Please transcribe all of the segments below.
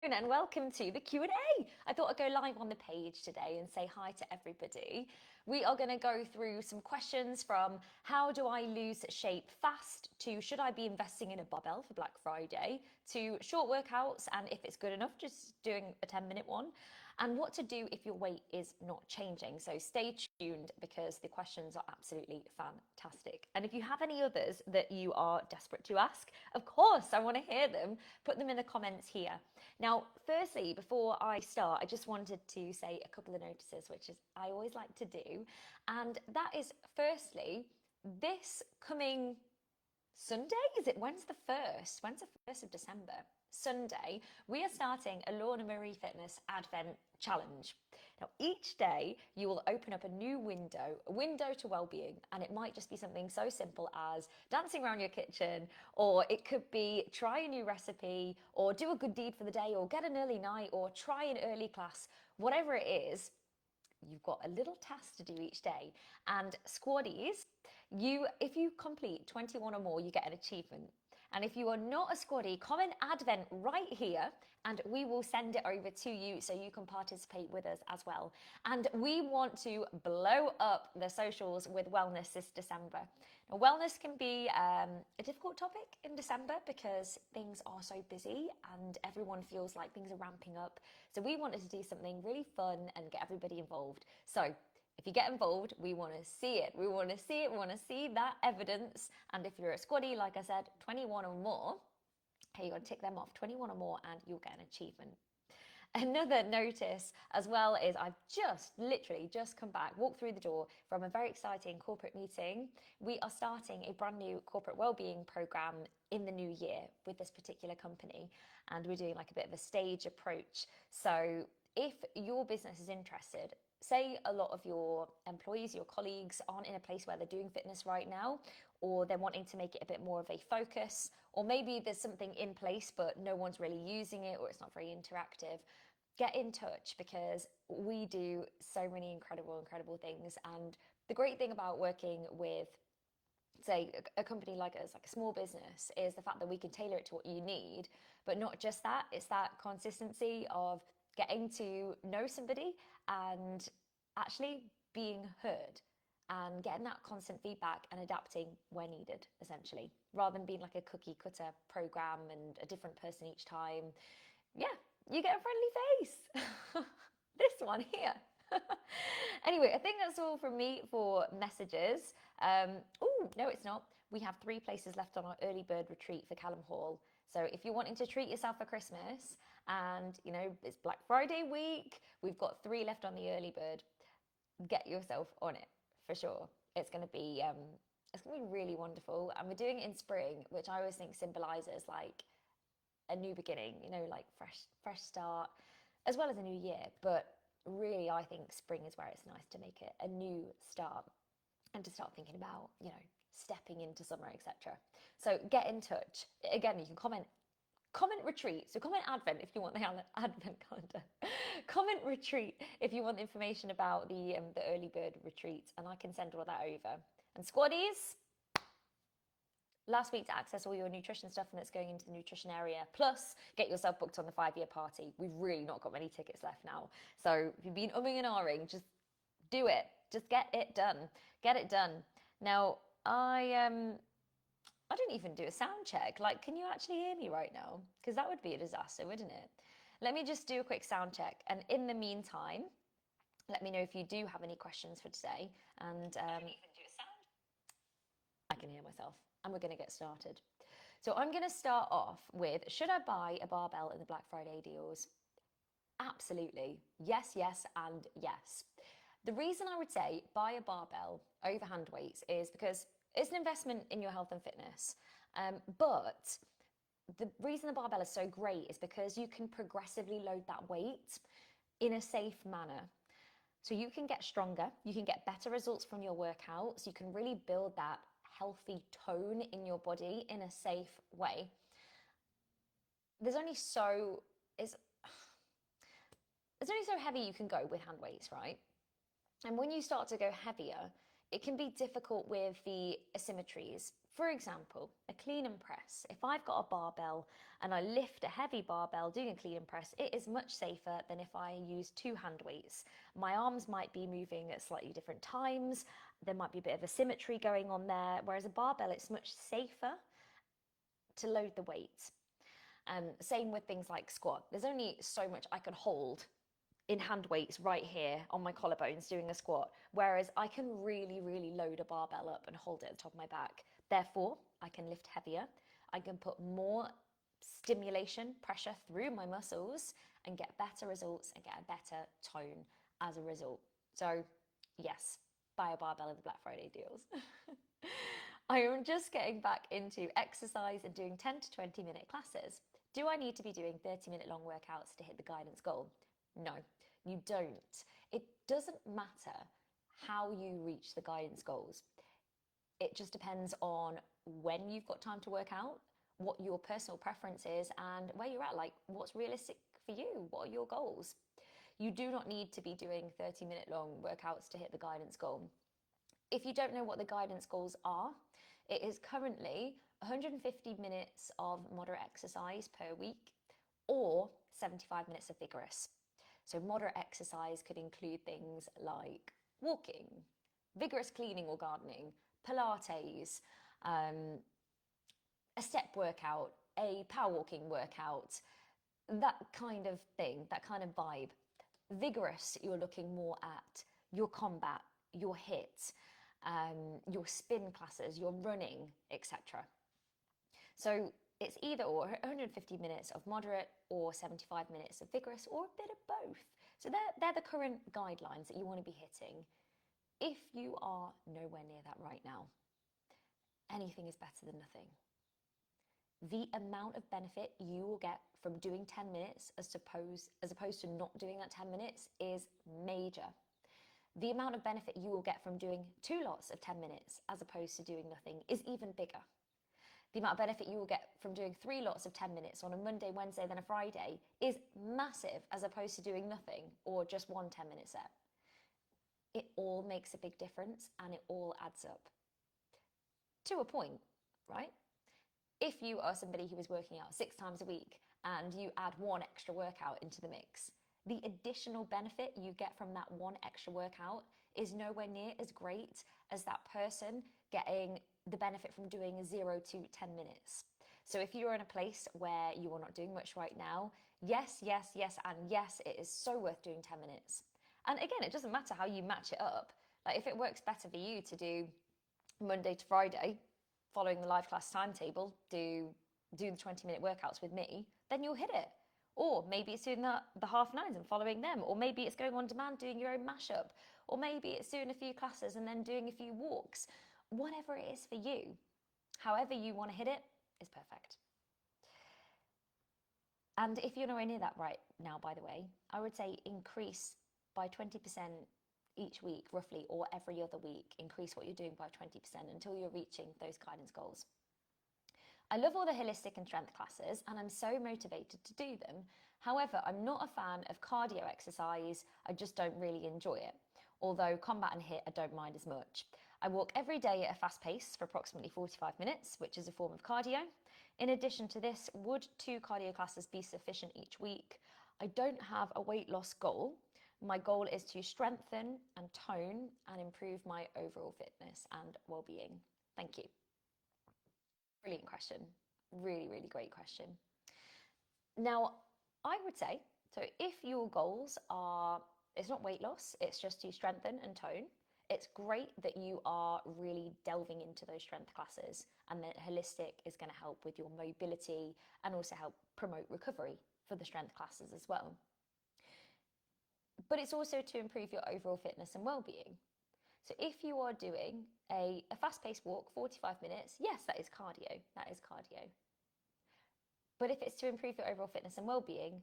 And welcome to the Q&A. I thought I'd go live on the page today and say hi to everybody. We are going to go through some questions from how do I lose shape fast to should I be investing in a barbell for Black Friday to short workouts and if it's good enough just doing a 10-minute one and what to do if your weight is not changing. So stay tuned because the questions are absolutely fantastic. And if you have any others that you are desperate to ask, of course, I want to hear them. Put them in the comments here. Now, firstly, before I start, I just wanted to say a couple of notices, which is I always like to do. And that is firstly, this coming Sunday, when's the 1st? When's the 1st of December? Sunday, we are starting a Lorna Marie Fitness Advent Challenge. Now, each day you will open up a new window, a window to well-being, and it might just be something so simple as dancing around your kitchen, or it could be try a new recipe, or do a good deed for the day, or get an early night, or try an early class, whatever it is. You've got a little task to do each day. And squaddies, if you complete 21 or more, you get an achievement. And if you are not a squaddie, comment Advent right here and we will send it over to you so you can participate with us as well. And we want to blow up the socials with wellness this December. Now, wellness can be a difficult topic in December because things are so busy and everyone feels like things are ramping up. So we wanted to do something really fun and get everybody involved. So if you get involved, we want to see it. We want to see it. We want to see that evidence. And if you're a squaddie, like I said, 21 or more, hey, you're going to tick them off, 21 or more, and you'll get an achievement. Another notice as well is I've literally just come back, walked through the door from a very exciting corporate meeting. We are starting a brand new corporate wellbeing program in the new year with this particular company. And we're doing like a bit of a stage approach. So if your business is interested, say a lot of your employees, your colleagues aren't in a place where they're doing fitness right now, or they're wanting to make it a bit more of a focus, or maybe there's something in place but no one's really using it or it's not very interactive, get in touch because we do so many incredible things. And the great thing about working with, say, a company like us, like a small business, is the fact that we can tailor it to what you need. But not just that, it's that consistency of getting to know somebody and actually being heard and getting that constant feedback and adapting where needed, essentially, rather than being like a cookie cutter program and a different person each time. Yeah, you get a friendly face. This one here. Anyway, I think that's all from me for messages. Oh, no, it's not. We have 3 places left on our early bird retreat for Callum Hall. So if you're wanting to treat yourself for Christmas and, you know, it's Black Friday week, we've got 3 left on the early bird. Get yourself on it for sure. It's going to be really wonderful. And we're doing it in spring, which I always think symbolizes like a new beginning, you know, like fresh start, as well as a new year. But really, I think spring is where it's nice to make it a new start and to start thinking about, you know, stepping into summer, etc. So get in touch. Again, you can comment retreat. So comment Advent if you want the Advent calendar. Comment retreat if you want information about the early bird retreat, and I can send all that over. And squaddies, last week to access all your nutrition stuff, and it's going into the nutrition area. Plus, get yourself booked on the 5-year party. We've really not got many tickets left now. So if you've been umming and ahhing, just do it. Just get it done. Get it done. Now, I didn't even do a sound check. Like, can you actually hear me right now? Because that would be a disaster, wouldn't it? Let me just do a quick sound check. And in the meantime, let me know if you do have any questions for today. And I didn't even do a sound. I can hear myself. And we're going to get started. So I'm going to start off with, should I buy a barbell in the Black Friday deals? Absolutely. Yes, yes, and yes. The reason I would say buy a barbell over hand weights is because it's an investment in your health and fitness. But the reason the barbell is so great is because you can progressively load that weight in a safe manner. So you can get stronger, you can get better results from your workouts, you can really build that healthy tone in your body in a safe way. There's only so heavy you can go with hand weights, right? And when you start to go heavier, it can be difficult with the asymmetries. For example, a clean and press. If I've got a barbell and I lift a heavy barbell doing a clean and press, it is much safer than if I use two hand weights. My arms might be moving at slightly different times. There might be a bit of asymmetry going on there. Whereas a barbell, it's much safer to load the weight. Same with things like squat. There's only so much I can hold in hand weights right here on my collarbones doing a squat, whereas I can really, really load a barbell up and hold it at the top of my back. Therefore, I can lift heavier. I can put more stimulation, pressure through my muscles and get better results and get a better tone as a result. So yes, buy a barbell in the Black Friday deals. I am just getting back into exercise and doing 10 to 20-minute classes. Do I need to be doing 30-minute long workouts to hit the guidance goal? No, you don't. It doesn't matter how you reach the guidance goals. It just depends on when you've got time to work out, what your personal preference is, and where you're at, like what's realistic for you, what are your goals. You do not need to be doing 30-minute long workouts to hit the guidance goal. If you don't know what the guidance goals are, it is currently 150 minutes of moderate exercise per week or 75 minutes of vigorous. So moderate exercise could include things like walking, vigorous cleaning or gardening, Pilates, a step workout, a power walking workout, that kind of thing, that kind of vibe. Vigorous, you're looking more at your combat, your HIIT, your spin classes, your running, etc. So it's either or 150 minutes of moderate or 75 minutes of vigorous or a bit of both. So they're the current guidelines that you want to be hitting. If you are nowhere near that right now, anything is better than nothing. The amount of benefit you will get from doing 10 minutes as opposed to not doing that 10 minutes is major. The amount of benefit you will get from doing 2 lots of 10 minutes as opposed to doing nothing is even bigger. The amount of benefit you will get from doing 3 lots of 10 minutes on a Monday, Wednesday, then a Friday is massive as opposed to doing nothing or just one 10-minute set. It all makes a big difference and it all adds up. To a point, right? If you are somebody who is working out 6 times a week and you add one extra workout into the mix, the additional benefit you get from that one extra workout is nowhere near as great as that person getting the benefit from doing 0 to 10 minutes. So if you're in a place where you are not doing much right now, yes, yes, yes, and yes, it is so worth doing 10 minutes. And again, it doesn't matter how you match it up. Like if it works better for you to do Monday to Friday, following the live class timetable, do the 20-minute workouts with me, then you'll hit it. Or maybe it's doing the half nines and following them. Or maybe it's going on demand, doing your own mashup. Or maybe it's doing a few classes and then doing a few walks. Whatever it is for you, however you want to hit it is perfect. And if you're nowhere near that right now, by the way, I would say increase by 20% each week, roughly, or every other week. Increase what you're doing by 20% until you're reaching those guidance goals. I love all the holistic and strength classes and I'm so motivated to do them. However, I'm not a fan of cardio exercise. I just don't really enjoy it. Although combat and HIIT I don't mind as much. I walk every day at a fast pace for approximately 45 minutes, which is a form of cardio. In addition to this, would 2 cardio classes be sufficient each week? I don't have a weight loss goal. My goal is to strengthen and tone and improve my overall fitness and well-being. Thank you. Brilliant question. Really, really great question. Now, I would say, so if your goals are, it's not weight loss, it's just to strengthen and tone, it's great that you are really delving into those strength classes and that holistic is going to help with your mobility and also help promote recovery for the strength classes as well. But it's also to improve your overall fitness and well-being. So if you are doing a fast-paced walk, 45 minutes, yes, that is cardio. That is cardio. But if it's to improve your overall fitness and well-being,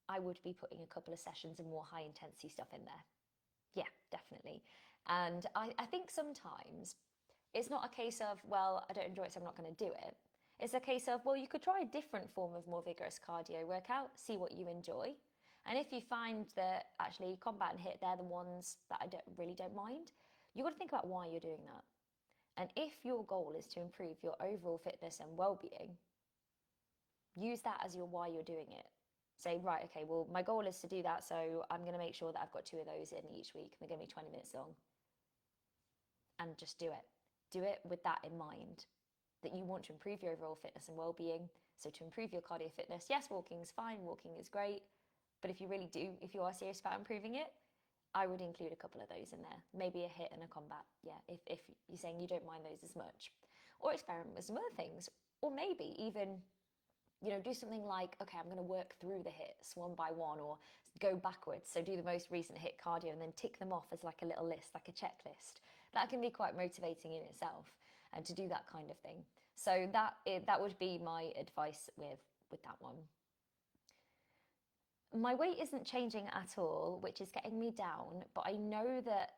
I would be putting a couple of sessions of more high-intensity stuff in there. Yeah, definitely. And I think sometimes it's not a case of, well, I don't enjoy it, so I'm not going to do it. It's a case of, well, you could try a different form of more vigorous cardio workout, see what you enjoy. And if you find that actually combat and HIIT, they're the ones that I really don't mind, you've got to think about why you're doing that. And if your goal is to improve your overall fitness and well-being, use that as your why you're doing it. Say, right, okay, well, my goal is to do that, so I'm going to make sure that I've got 2 of those in each week. They're going to be 20 minutes long. And just do it. Do it with that in mind, that you want to improve your overall fitness and well-being. So to improve your cardio fitness, yes, walking is fine, walking is great. But if you really do, if you are serious about improving it, I would include a couple of those in there. Maybe a hit and a combat, yeah, if you're saying you don't mind those as much. Or experiment with some other things. Or maybe even, do something like, okay, I'm going to work through the hits one by one, or go backwards. So do the most recent hit cardio and then tick them off as like a little list, like a checklist. That can be quite motivating in itself, and to do that kind of thing. So that would be my advice with that one. My weight isn't changing at all, which is getting me down, but I know that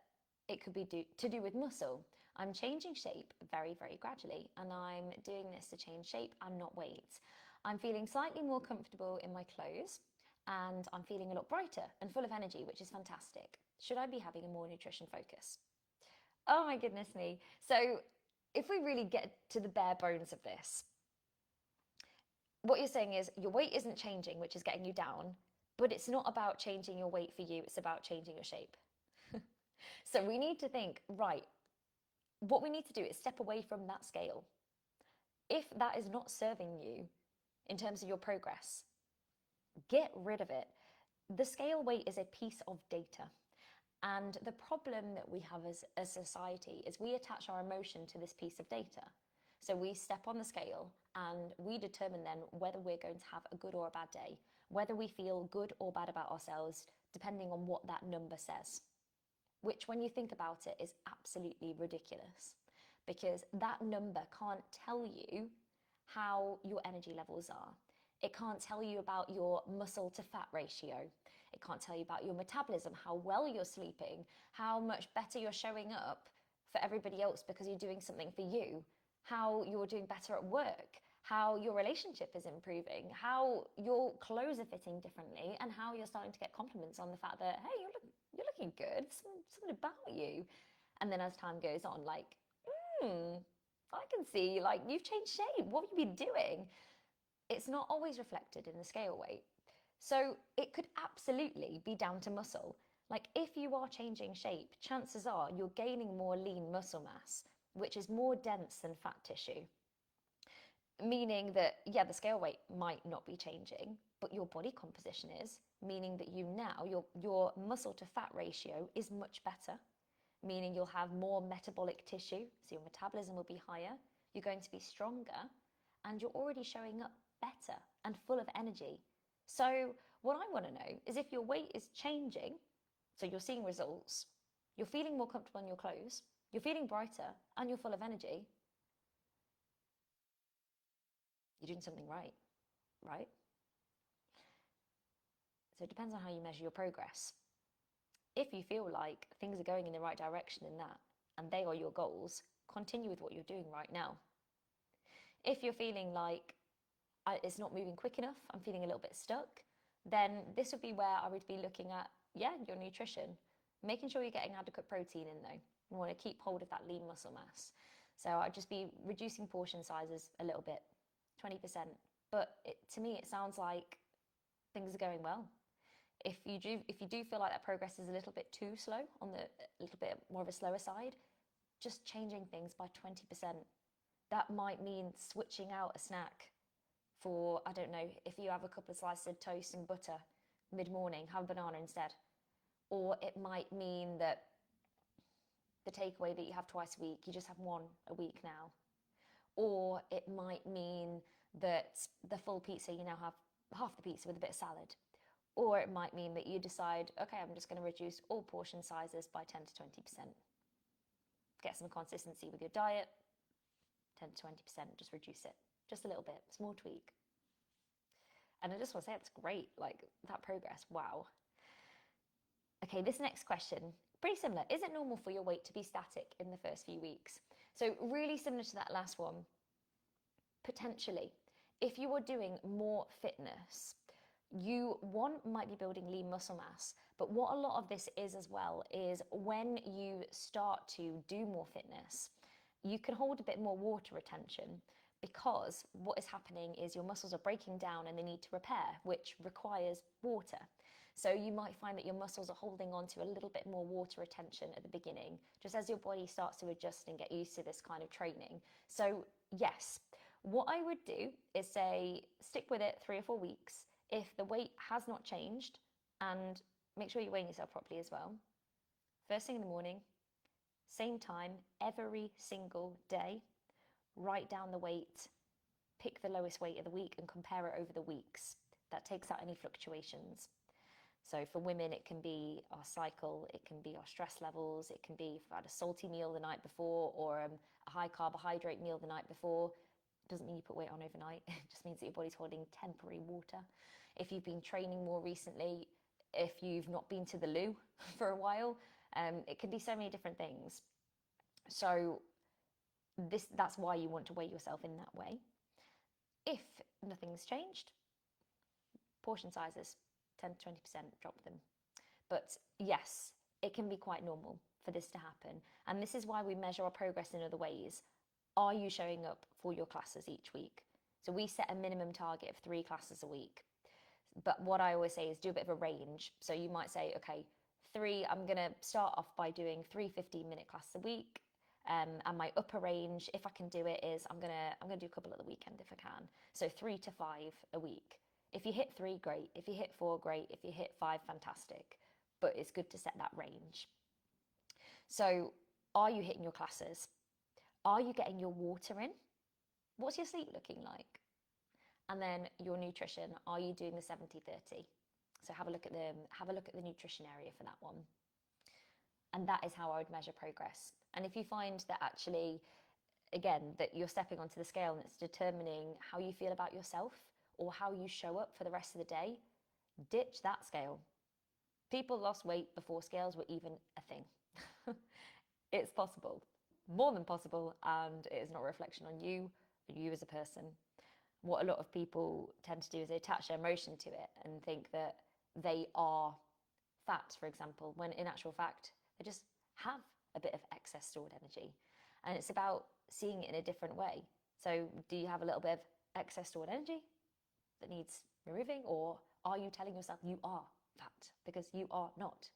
it could be to do with muscle. I'm changing shape very, very gradually, and I'm doing this to change shape and not weight. I'm feeling slightly more comfortable in my clothes, and I'm feeling a lot brighter and full of energy, which is fantastic. Should I be having a more nutrition focus? Oh my goodness me. So if we really get to the bare bones of this, what you're saying is your weight isn't changing, which is getting you down, but it's not about changing your weight for you, it's about changing your shape. So we need to think, right, what we need to do is step away from that scale. If that is not serving you in terms of your progress, get rid of it. The scale weight is a piece of data. And the problem that we have as a society is we attach our emotion to this piece of data. So we step on the scale and we determine then whether we're going to have a good or a bad day, whether we feel good or bad about ourselves, depending on what that number says. Which, when you think about it, is absolutely ridiculous, because that number can't tell you how your energy levels are. It can't tell you about your muscle to fat ratio. It can't tell you about your metabolism, how well you're sleeping, how much better you're showing up for everybody else because you're doing something for you, how you're doing better at work, how your relationship is improving, how your clothes are fitting differently, and how you're starting to get compliments on the fact that, hey, you're looking good, something about you. And then as time goes on, like, I can see, like, you've changed shape. What have you been doing? It's not always reflected in the scale weight. So it could absolutely be down to muscle. Like, if you are changing shape, chances are you're gaining more lean muscle mass, which is more dense than fat tissue. Meaning that, yeah, the scale weight might not be changing, but your body composition is, meaning that your muscle to fat ratio is much better, meaning you'll have more metabolic tissue, so your metabolism will be higher, you're going to be stronger, and you're already showing up better and full of energy. So what I want to know is if your weight is changing, so you're seeing results, you're feeling more comfortable in your clothes, you're feeling brighter, and you're full of energy, you're doing something right, right? So it depends on how you measure your progress. If you feel like things are going in the right direction in that, and they are your goals, continue with what you're doing right now. If you're feeling like it's not moving quick enough, I'm feeling a little bit stuck, then this would be where I would be looking at, your nutrition, making sure you're getting adequate protein in though. You want to keep hold of that lean muscle mass. So I'd just be reducing portion sizes a little bit, 20%. But to me, it sounds like things are going well. If you do feel like that progress is a little bit too slow, a little bit more of a slower side, just changing things by 20%. That might mean switching out a snack for, I don't know, if you have a couple of slices of toast and butter mid-morning, have a banana instead. Or it might mean that the takeaway that you have twice a week, you just have one a week now. Or it might mean that the full pizza, you now have half the pizza with a bit of salad. Or it might mean that you decide, okay, I'm just going to reduce all portion sizes by 10 to 20%. Get some consistency with your diet, 10 to 20%, just reduce it. Just a little bit, small tweak. And I just want to say, it's great, like that progress, wow. Okay, this next question, pretty similar. Is it normal for your weight to be static in the first few weeks? So really similar to that last one, potentially. If you are doing more fitness, you might be building lean muscle mass, but what a lot of this is as well is when you start to do more fitness, you can hold a bit more water retention, because what is happening is your muscles are breaking down and they need to repair, which requires water. So you might find that your muscles are holding on to a little bit more water retention at the beginning, just as your body starts to adjust and get used to this kind of training. So yes, what I would do is say stick with it 3 or 4 weeks. If the weight has not changed, and make sure you're weighing yourself properly as well. First thing in the morning, same time, every single day. Write down the weight, pick the lowest weight of the week and compare it over the weeks. That takes out any fluctuations. So for women, it can be our cycle, it can be our stress levels, it can be if we've had a salty meal the night before or a high carbohydrate meal the night before. It doesn't mean you put weight on overnight, it just means that your body's holding temporary water. If you've been training more recently, if you've not been to the loo for a while, it can be so many different things. So that's why you want to weigh yourself in that way. If nothing's changed, portion sizes, 10 to 20%, drop them. But yes, it can be quite normal for this to happen. And this is why we measure our progress in other ways. Are you showing up for your classes each week? So we set a minimum target of 3 classes a week. But what I always say is do a bit of a range. So you might say, okay, 3, I'm going to start off by doing 3 15-minute classes a week. And my upper range, if I can do it, is I'm gonna do a couple at the weekend if I can. So 3 to 5 a week. If you hit 3, great. If you hit 4, great. If you hit 5, fantastic. But it's good to set that range. So are you hitting your classes? Are you getting your water in? What's your sleep looking like? And then your nutrition, are you doing the 70-30? So have a look at the nutrition area for that one. And that is how I would measure progress. And if you find that actually, again, that you're stepping onto the scale and it's determining how you feel about yourself or how you show up for the rest of the day, ditch that scale. People lost weight before scales were even a thing. It's possible, more than possible, and it is not a reflection on you as a person. What a lot of people tend to do is they attach their emotion to it and think that they are fat, for example, when in actual fact, they just have a bit of excess stored energy. And it's about seeing it in a different way. So do you have a little bit of excess stored energy that needs removing, or are you telling yourself you are fat because you are not?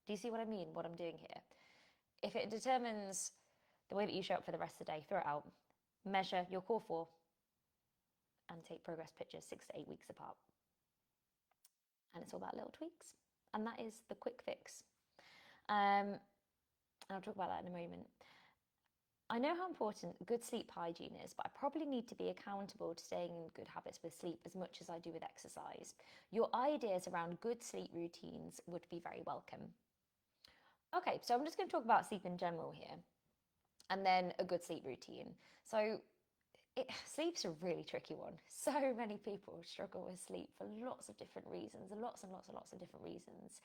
Do you see what I mean, what I'm doing here? If it determines the way that you show up for the rest of the day, throw it out. Measure your core 4 and take progress pictures 6 to 8 weeks apart. And it's all about little tweaks. And that is the quick fix. And I'll talk about that in a moment. I know how important good sleep hygiene is, but I probably need to be accountable to staying in good habits with sleep as much as I do with exercise. Your ideas around good sleep routines would be very welcome. Okay, so I'm just going to talk about sleep in general here, and then a good sleep routine. So sleep's a really tricky one. So many people struggle with sleep for lots of different reasons, lots and lots and lots of different reasons.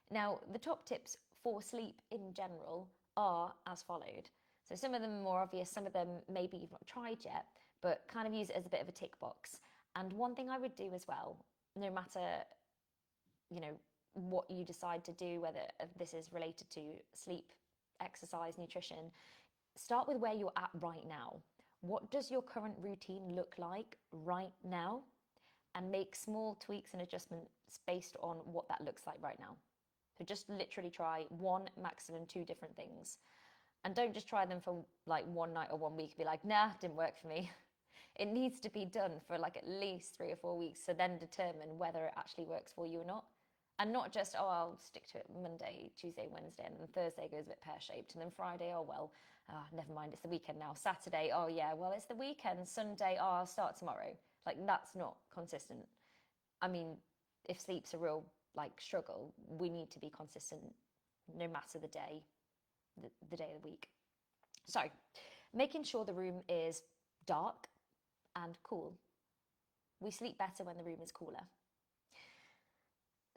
Now, the top tips for sleep in general are as followed. So some of them are more obvious, some of them maybe you've not tried yet, but kind of use it as a bit of a tick box. And one thing I would do as well, no matter, what you decide to do, whether this is related to sleep, exercise, nutrition, start with where you're at right now. What does your current routine look like right now? And make small tweaks and adjustments based on what that looks like right now. So just literally try 1, maximum 2 different things. And don't just try them for like 1 night or 1 week and be like, nah, didn't work for me. It needs to be done for like at least 3 or 4 weeks to then determine whether it actually works for you or not. And not just, I'll stick to it Monday, Tuesday, Wednesday, and then Thursday goes a bit pear-shaped. And then Friday, never mind, it's the weekend now. Saturday, it's the weekend. Sunday, I'll start tomorrow. Like, that's not consistent. I mean, if sleep's a real, struggle, we need to be consistent no matter the day, the day of the week. So, making sure the room is dark and cool. We sleep better when the room is cooler.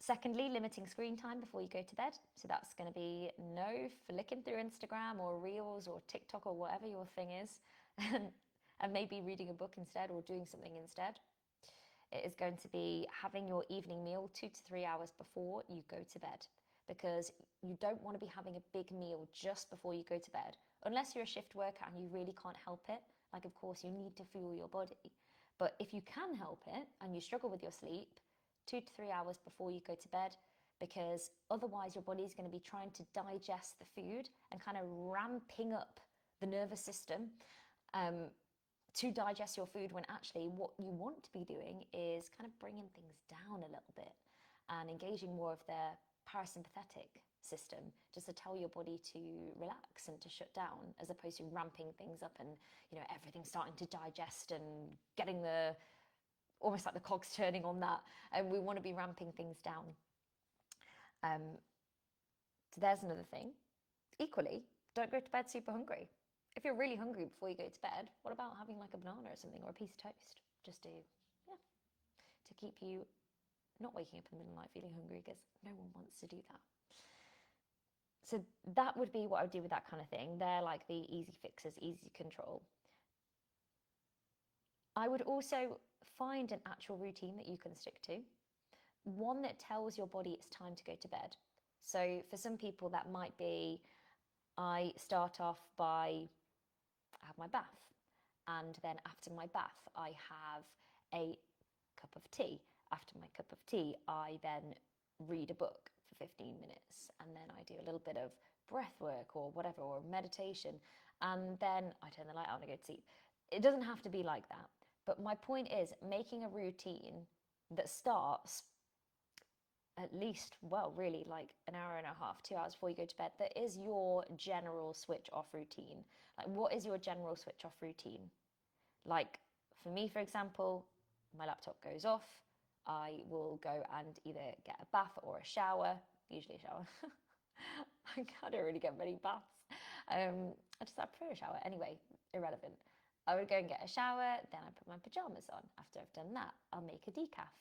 Secondly, limiting screen time before you go to bed. So that's going to be no flicking through Instagram or Reels or TikTok or whatever your thing is, and maybe reading a book instead or doing something instead. It is going to be having your evening meal 2 to 3 hours before you go to bed, because you don't want to be having a big meal just before you go to bed. Unless you're a shift worker and you really can't help it, like of course you need to fuel your body. But if you can help it and you struggle with your sleep, 2 to 3 hours before you go to bed, because otherwise your body is going to be trying to digest the food and kind of ramping up the nervous system to digest your food, when actually what you want to be doing is kind of bringing things down a little bit and engaging more of the parasympathetic system, just to tell your body to relax and to shut down, as opposed to ramping things up and, you know, everything starting to digest and getting the almost like the cogs turning on that. And we want to be ramping things down. So there's another thing. Equally, don't go to bed super hungry. If you're really hungry before you go to bed, what about having like a banana or something, or a piece of toast, just to, yeah, to keep you not waking up in the middle of the night feeling hungry, because no one wants to do that. So that would be what I would do with that kind of thing. They're like the easy fixes, easy control. I would also find an actual routine that you can stick to, one that tells your body it's time to go to bed. So for some people that might be, I start off by, I have my bath, and then after my bath I have a cup of tea. After my cup of tea I then read a book for 15 minutes, and then I do a little bit of breath work or whatever, or meditation, and then I turn the light on and go to sleep. It doesn't have to be like that, but my point is making a routine that starts at least, well, really like an hour and a half, 2 hours before you go to bed, that is your general switch off routine. Like, what is your general switch off routine? Like, for me, for example, my laptop goes off. I will go and either get a bath or a shower, usually a shower. I don't really get many baths. I just prefer a shower. Anyway, irrelevant. I would go and get a shower, then I put my pajamas on. After I've done that, I'll make a decaf.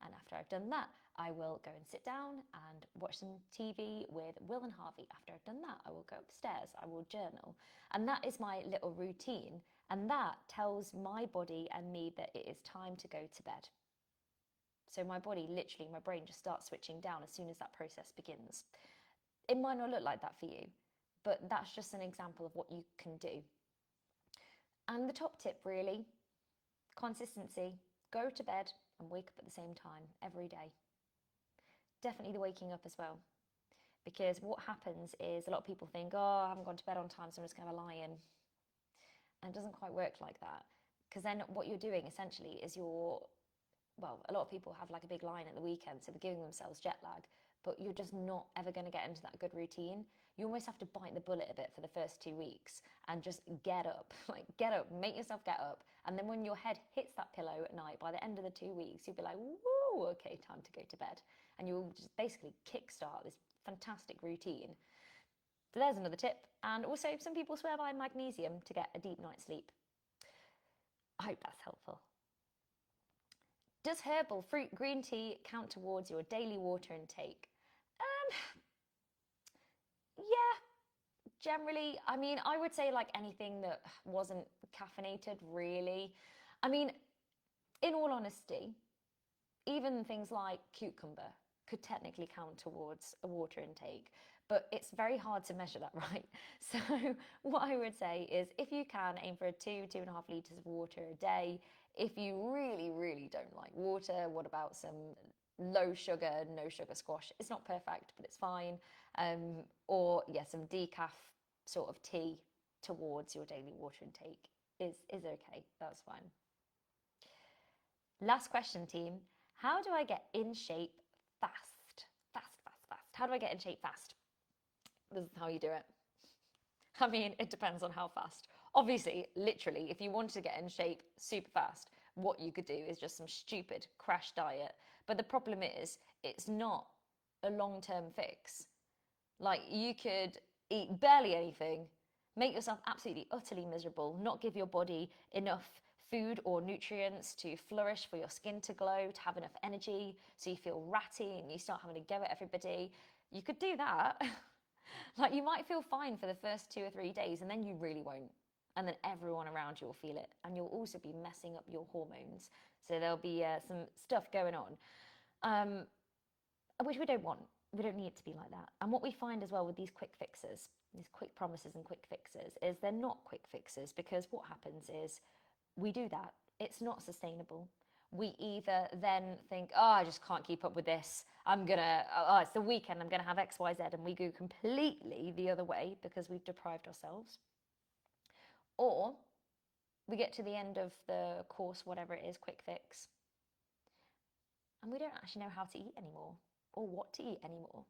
And after I've done that, I will go and sit down and watch some TV with Will and Harvey. After I've done that, I will go upstairs, I will journal. And that is my little routine. And that tells my body and me that it is time to go to bed. So my body, literally, my brain just starts switching down as soon as that process begins. It might not look like that for you, but that's just an example of what you can do. And the top tip, really, consistency. Go to bed and wake up at the same time every day. Definitely the waking up as well. Because what happens is a lot of people think, oh, I haven't gone to bed on time, so I'm just going to lie in. And it doesn't quite work like that. Because then what you're doing essentially is well, a lot of people have like a big line at the weekend, so they're giving themselves jet lag, but you're just not ever going to get into that good routine. You almost have to bite the bullet a bit for the first 2 weeks and just get up, like get up, make yourself get up. And then when your head hits that pillow at night, by the end of the 2 weeks, you'll be like, woo, okay, time to go to bed. And you'll just basically kickstart this fantastic routine. So there's another tip. And also, some people swear by magnesium to get a deep night's sleep. I hope that's helpful. Does herbal fruit green tea count towards your daily water intake? Yeah, generally. I mean, I would say like anything that wasn't caffeinated, really. I mean, in all honesty, even things like cucumber could technically count towards a water intake, but it's very hard to measure that, right? So what I would say is, if you can, aim for 2.5 litres of water a day. If you really, really don't like water, what about some low sugar, no sugar squash? It's not perfect, but it's fine. Or yeah, some decaf sort of tea towards your daily water intake is okay. That's fine. Last question, team. How do I get in shape fast? Fast. How do I get in shape fast? This is how you do it. I mean, it depends on how fast. Obviously, literally, if you wanted to get in shape super fast, what you could do is just some stupid crash diet. But the problem is, it's not a long-term fix. Like, you could eat barely anything, make yourself absolutely, utterly miserable, not give your body enough food or nutrients to flourish, for your skin to glow, to have enough energy, so you feel ratty and you start having to go at everybody. You could do that. Like, you might feel fine for the first 2 or 3 days, and then you really won't. And then everyone around you will feel it. And you'll also be messing up your hormones. So there'll be some stuff going on. which we don't want. We don't need it to be like that. And what we find as well with these quick fixes, these quick promises and quick fixes, is they're not quick fixes, because what happens is we do that. It's not sustainable. We either then think, oh, I just can't keep up with this. It's the weekend, I'm going to have X, Y, Z. And we go completely the other way because we've deprived ourselves. Or we get to the end of the course, whatever it is, quick fix, and we don't actually know how to eat anymore, or what to eat anymore,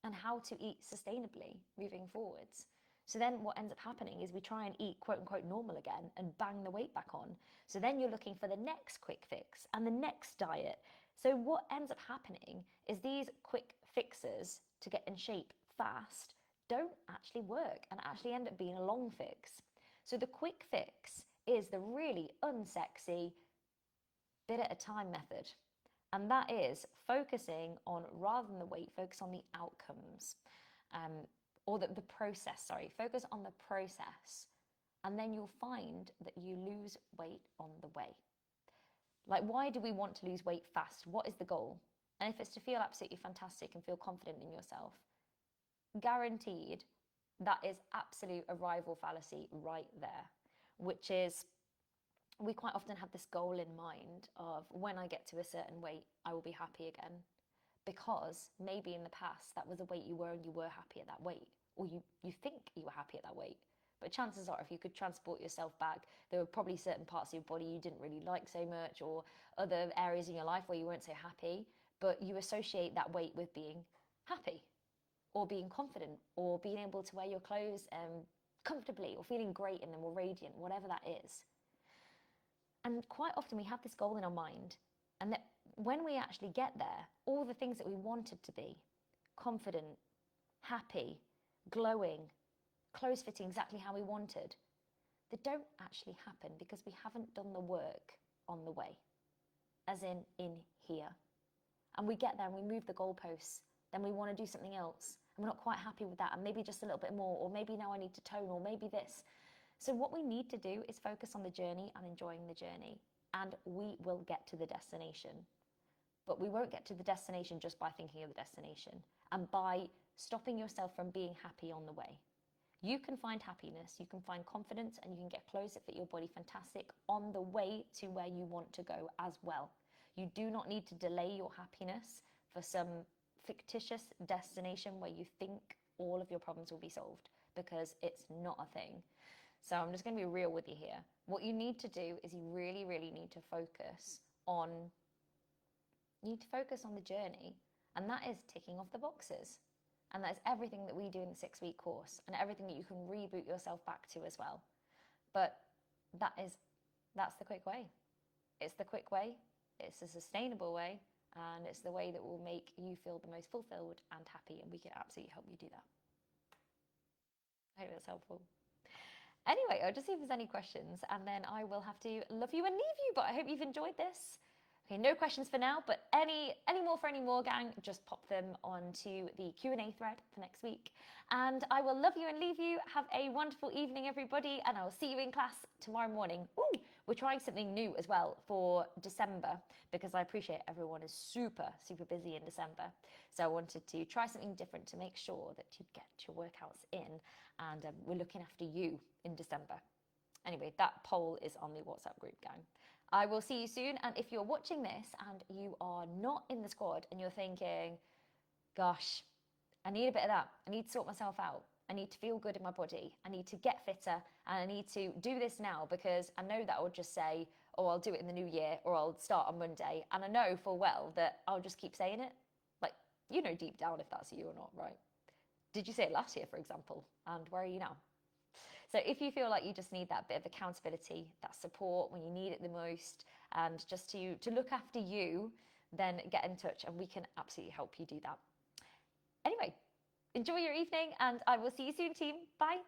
and how to eat sustainably moving forwards. So then what ends up happening is we try and eat quote unquote normal again and bang the weight back on. So then you're looking for the next quick fix and the next diet. So what ends up happening is these quick fixes to get in shape fast don't actually work and actually end up being a long fix. So the quick fix is the really unsexy bit at a time method. And that is focusing on, rather than the weight, focus on the outcomes, or the process, focus on the process. And then you'll find that you lose weight on the way. Like, why do we want to lose weight fast? What is the goal? And if it's to feel absolutely fantastic and feel confident in yourself, guaranteed, that is absolute arrival fallacy right there, which is, we quite often have this goal in mind of, when I get to a certain weight, I will be happy again. Because maybe in the past that was the weight you were and you were happy at that weight, or you think you were happy at that weight. But chances are, if you could transport yourself back, there were probably certain parts of your body you didn't really like so much, or other areas in your life where you weren't so happy, but you associate that weight with being happy, or being confident, or being able to wear your clothes comfortably, or feeling great in them, or radiant, whatever that is. And quite often we have this goal in our mind, and that when we actually get there, all the things that we wanted to be, confident, happy, glowing, clothes fitting exactly how we wanted, they don't actually happen because we haven't done the work on the way, as in here. And we get there and we move the goalposts, then we want to do something else, and we're not quite happy with that, and maybe just a little bit more, or maybe now I need to tone, or maybe this. So what we need to do is focus on the journey and enjoying the journey, and we will get to the destination. But we won't get to the destination just by thinking of the destination and by stopping yourself from being happy on the way. You can find happiness, you can find confidence, and you can get clothes that fit your body fantastic on the way to where you want to go as well. You do not need to delay your happiness for some fictitious destination where you think all of your problems will be solved, because it's not a thing. So I'm just going to be real with you here. What you need to do is you really, really need to focus on the journey. And that is ticking off the boxes. And that is everything that we do in the 6-week course, and everything that you can reboot yourself back to as well. But that's the quick way. It's the quick way. It's a sustainable way. And it's the way that will make you feel the most fulfilled and happy. And we can absolutely help you do that. I hope that's helpful. Anyway, I'll just see if there's any questions, and then I will have to love you and leave you. But I hope you've enjoyed this. Okay, no questions for now, but any more, gang, just pop them onto the Q&A thread for next week. And I will love you and leave you. Have a wonderful evening, everybody, and I will see you in class tomorrow morning. Ooh, we're trying something new as well for December, because I appreciate everyone is super, super busy in December. So I wanted to try something different to make sure that you get your workouts in, and we're looking after you in December. Anyway, that poll is on the WhatsApp group, gang. I will see you soon. And if you're watching this and you are not in the squad and you're thinking, gosh, I need a bit of that. I need to sort myself out. I need to feel good in my body. I need to get fitter, and I need to do this now, because I know that I'll just say, oh, I'll do it in the new year, or I'll start on Monday. And I know full well that I'll just keep saying it. Like, you know deep down if that's you or not, right? Did you say it last year, for example? And where are you now? So if you feel like you just need that bit of accountability, that support when you need it the most, and just to look after you, then get in touch and we can absolutely help you do that. Anyway, enjoy your evening, and I will see you soon, team. Bye.